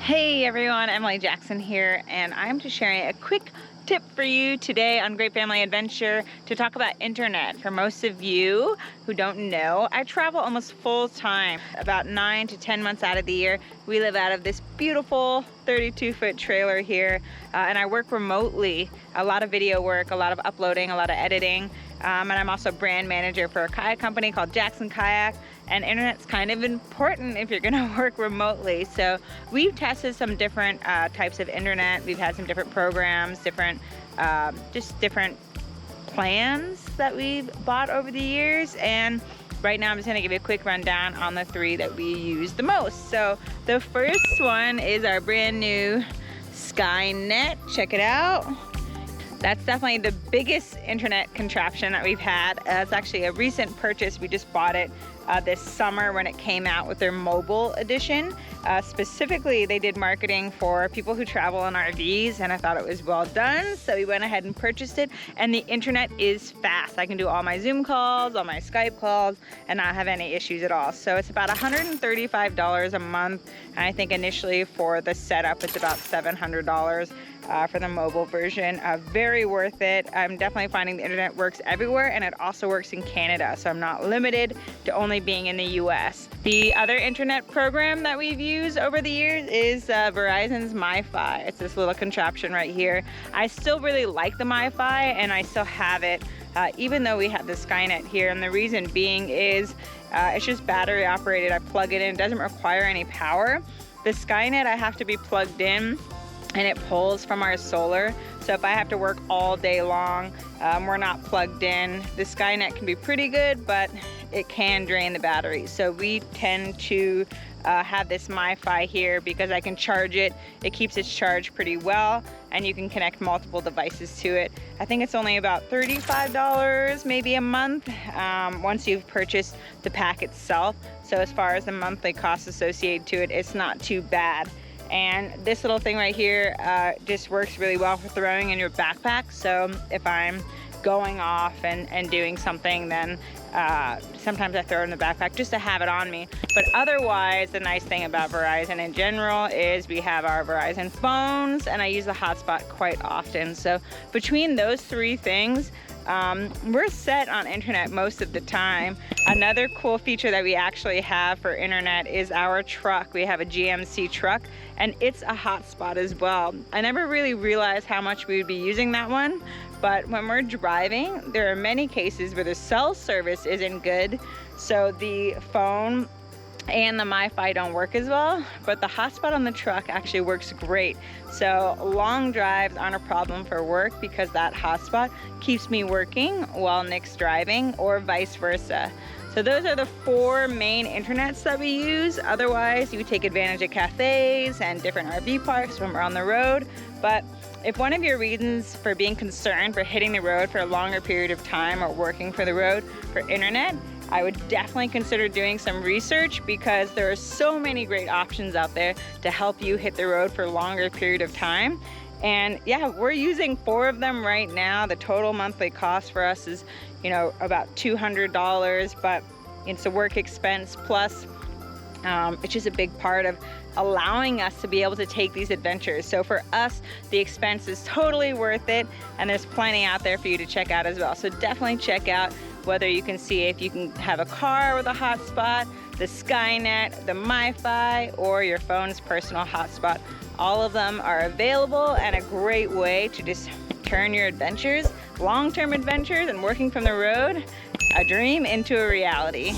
Hey everyone, Emily Jackson here, and I'm just sharing a quick tip for you today on Great Family Adventure to talk about internet. For most of you who don't know, I travel almost full time, about 9 to 10 months out of the year. We live out of this beautiful 32-foot trailer here, and I work remotely. A lot of video work, a lot of uploading, a lot of editing, and I'm also brand manager for a kayak company called Jackson Kayak. And internet's kind of important if you're gonna work remotely. So we've tested some different types of internet. We've had some different programs, different plans that we've bought over the years. And right now I'm just gonna give you a quick rundown on the three that we use the most. So the first one is our brand new Skynet. Check it out. That's definitely the biggest internet contraption that we've had. It's actually a recent purchase. We just bought it this summer when it came out with their mobile edition. Specifically, they did marketing for people who travel in RVs, and I thought it was well done. So we went ahead and purchased it, and the internet is fast. I can do all my Zoom calls, all my Skype calls, and not have any issues at all. So it's about $135 a month. And I think initially for the setup, it's about $700 for the mobile version. Very worth it. I'm definitely finding the internet works everywhere, and it also works in Canada. So I'm not limited to only being in the US. The other internet program that we've used over the years is Verizon's MiFi. It's this little contraption right here. I still really like the MiFi, and I still have it, even though we have the Skynet here. And the reason being is it's just battery operated. I plug it in, it doesn't require any power. The Skynet, I have to be plugged in, and it pulls from our solar. So if I have to work all day long, we're not plugged in. The Skynet can be pretty good, but it can drain the battery. So we tend to have this MiFi here because I can charge it. It keeps its charge pretty well, and you can connect multiple devices to it. I think it's only about $35 maybe a month once you've purchased the pack itself. So as far as the monthly costs associated to it, it's not too bad. And this little thing right here just works really well for throwing in your backpack. So if I'm going off and doing something, then sometimes I throw it in the backpack just to have it on me. But otherwise, the nice thing about Verizon in general is we have our Verizon phones, and I use the hotspot quite often. So between those three things, we're set on internet most of the time. Another cool feature that we actually have for internet is our truck. We have a GMC truck, and it's a hotspot as well. I never really realized how much we would be using that one, but when we're driving, there are many cases where the cell service isn't good, so the phone and the MiFi don't work as well, but the hotspot on the truck actually works great. So long drives aren't a problem for work because that hotspot keeps me working while Nick's driving, or vice versa. So those are the four main internets that we use. Otherwise, you take advantage of cafes and different RV parks when we're on the road. But if one of your reasons for being concerned for hitting the road for a longer period of time or working for the road for internet, I would definitely consider doing some research, because there are so many great options out there to help you hit the road for a longer period of time. And yeah, we're using 4 of them right now. The total monthly cost for us is, about $200, but it's a work expense. Plus, it's just a big part of allowing us to be able to take these adventures. So for us, the expense is totally worth it, and there's plenty out there for you to check out as well. So definitely check out whether you can see if you can have a car with a hotspot, the Skynet, the MiFi, or your phone's personal hotspot. All of them are available, and a great way to just turn your adventures, long-term adventures and working from the road, a dream into a reality.